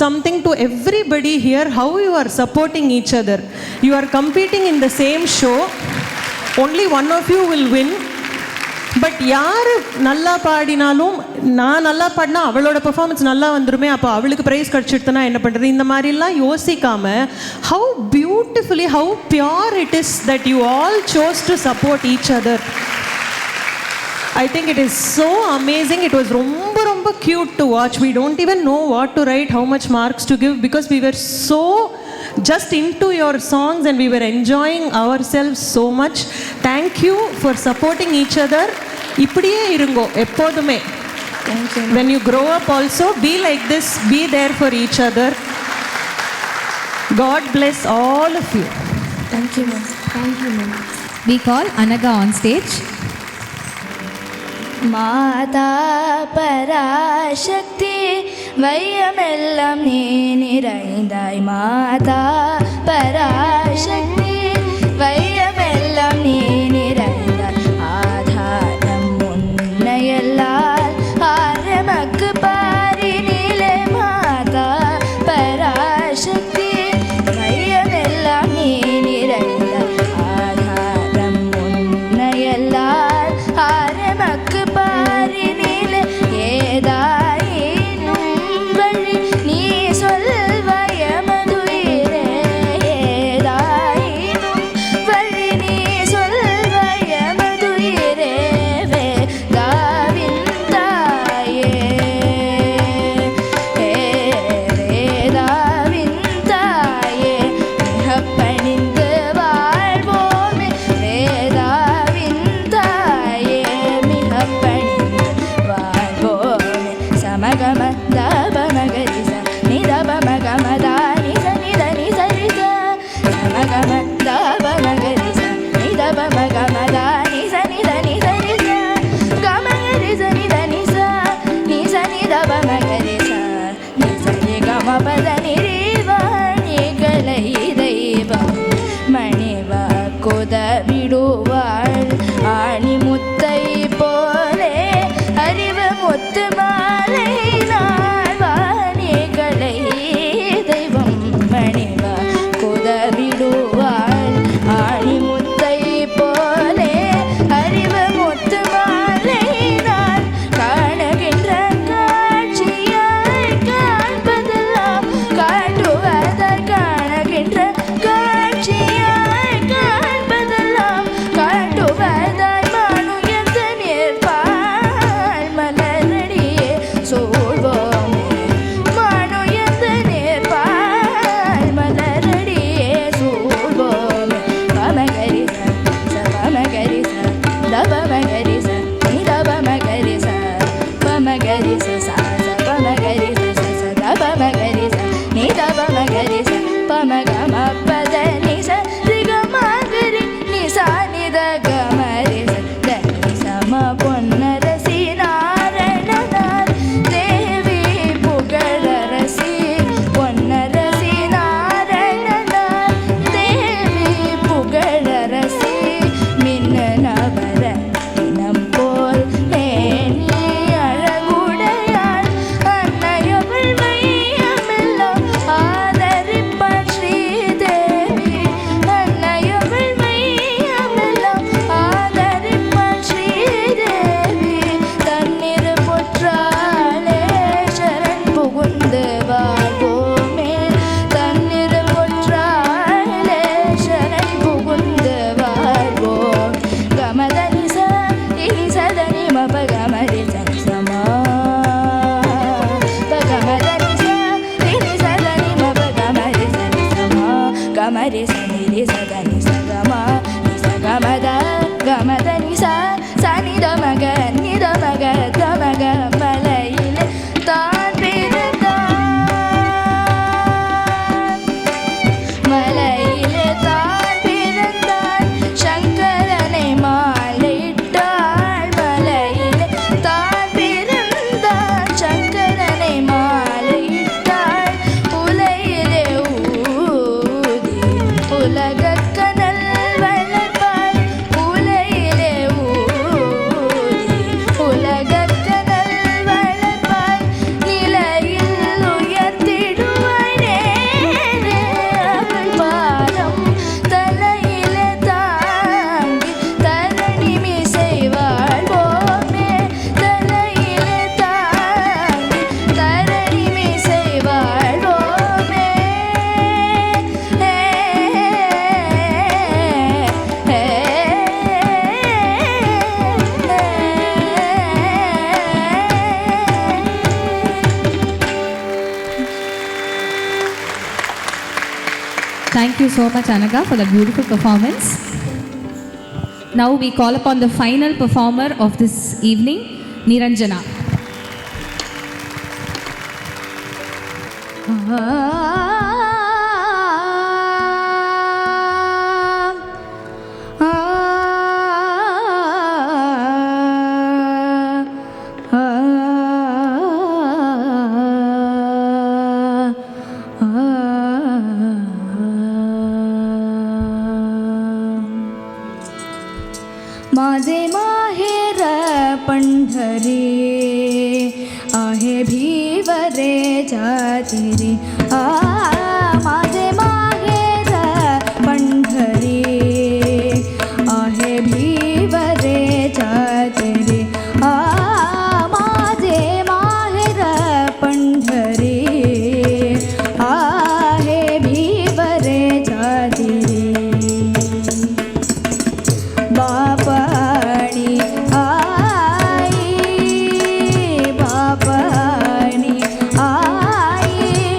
something to everybody here, how you are supporting each other. You are competing in the same show. Only one of you will win. But யார் நல்லா பாடினாலும் நான் நல்லா பாடினா அவளோட performance நல்லா வந்துருமே, அப்போ அவளுக்கு ப்ரைஸ் கிடச்சிடுதுன்னா என்ன பண்ணுறது, இந்த மாதிரிலாம் யோசிக்காமல் how beautifully, how pure it is that you all chose to support each other. I think it is so amazing. It was ரொம்ப cute to watch. We don't even know what to write, how much marks to give, because we were so just into your songs and we were enjoying ourselves so much. Thank you for supporting each other. இப்படியே இருங்கோ எப்போதுமே. Thank you. When you grow up also, be like this, be there for each other. God bless all of you. Thank you, ma'am. Thank you, ma'am. We call Anaga on stage. மாதா பராசக்தி வையமெல்லாம் நீ நிறைந்தாய். மாதா பராசக்தி வையமெல்லாம் நீ நிறைந்தாய். ஆதாரம் உன்னையல்லால் ஆரமக்கு பாரினிலே. மாதா பராசக்தி வையமெல்லாம் நீ நிறைந்தாய். ஆதாரம் உன்னையல்லால் ஆரமக்கு பாரினிலே. ஏதாயினும் வழி நீ சொல்வாய மதுயிரே. ஏதாயினும் வழி நீ சொல்வாய மதுயிரே. வேதாவின் தாயே, வேதாவின் தாயே, மிகப் பணிந்து வாழ்வோமே. வேதாவின் தாயே, மிகப் பணிந்து வாழ்வோமே. சமகம தபமகரிச நிதபமகமதா நிச நித நிசரிச. சமகம தபமகரிச நிதபமகமதா நிச நித நிசரிச. கமகரிச நித நிச நிச நிதபமகரிச. நிசரி கமபத நிறிவாணிகளை தெய்வம் மணிவா குதவிடுவாள். ஆணி முத்தை போலே அறிவு முத்து மாலை நாள். வாணிகளை தெய்வம் மணிவா குதவிடுவாள். ஆணி முத்தை போலே அறிவு முத்து மாலை நாள். காணுகின்ற காட்சியாய் காண்பதெல்லாம் காட்டுவதாய். காணுகின்ற காட்சியாய் காண்பதெல்லாம் காட்டுவதாய். மனுயர்ந்த நேர்பால் மலரடியே சூழ்வோமே. மனுயர்ந்த நேர்பால் மலரடியே சூழ்வோமே. பமகரிச சபமகரிச தபமகரிச நிதபமகரிச. பமகரிச சபமகரிச சதபமகரிச நிதபமகரிச. பமகம பத நிச ரிகமகரி நிசா நித கமரிச. தனி சம பொன்னரசி நாரணனார் தேவி புகழரசி. பொன்னரசி நாரணனார் தேவி புகழரசி. மின்ன நவர தினம் போல் மேனி அழகுடையாள். அன்னையவள் மையமெல்லாம் ஆதரிப்பாள் ஸ்ரீதேவி. அன்னையவள் மையமெல்லாம் ஆதரிப்பாள் ஸ்ரீதேவி. தன்னிரு பொற்றாலே சரண் புகுந்து வாழ்வோமே. தன்னிரு பொற்றாலே சரண் புகுந்து வாழ்வோம். கமதனி சனி சதனி மப கமரி சனி சமா. பகமதனி சனி சதனி மப கமரி சனி சமா. கமரி சனி ரி சதனி சகமா நி சகமத கமதனி ச சனி தமக நிதமக தமக. மலையிலே தான் பிறந்தான். மலையிலே தான் பிறந்தான். சங்கரனை மாலையிட்டாள். மலையிலே தான் பிறந்தான். சங்கரனை மாலையிட்டாள். உலையிலே ஊதி உலகக் கனல் வளர்ப்பாள். உலையிலே ஊதி உலகக் கனல் வளர்ப்பாள். நிலையில் உயர்த்திடும் Thank you so much, Anaga, for that beautiful performance. Now we call upon the final performer of this evening, Niranjana. माझे माहेर पंढरी आहे भिवरे जातिरे माझे माहेर पंढरी आहे भिवरे जातिरे माझे माहेर पंढरी आहे भिवरे जातिरे बापाणी आई बापाणी आई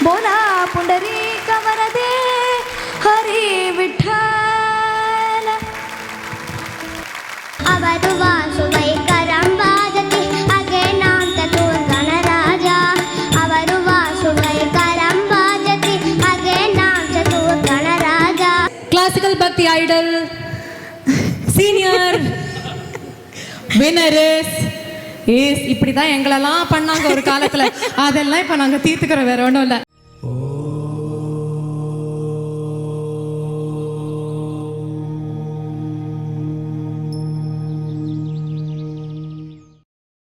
बोला पुंडरीक वरदे हरी विठ्ठल ಅವರು ವಾಸುವೈ ಕರಂಬಾಜತಿ ಹಾಗೆ ನಾಂ ತತು ಗಣರಾಜ ಅವರು ವಾಸುವೈ ಕರಂಬಾಜತಿ ಹಾಗೆ ನಾಂ ತತು Ganaraja Classical Bhakti Idol Senior Winners இப்படி தான் எங்களெல்லாம் பண்ணாங்க ஒரு காலத்தில். அதெல்லாம் இப்போ நாங்கள் தீர்த்துக்கிறோம், வேற ஒன்றும் இல்லை.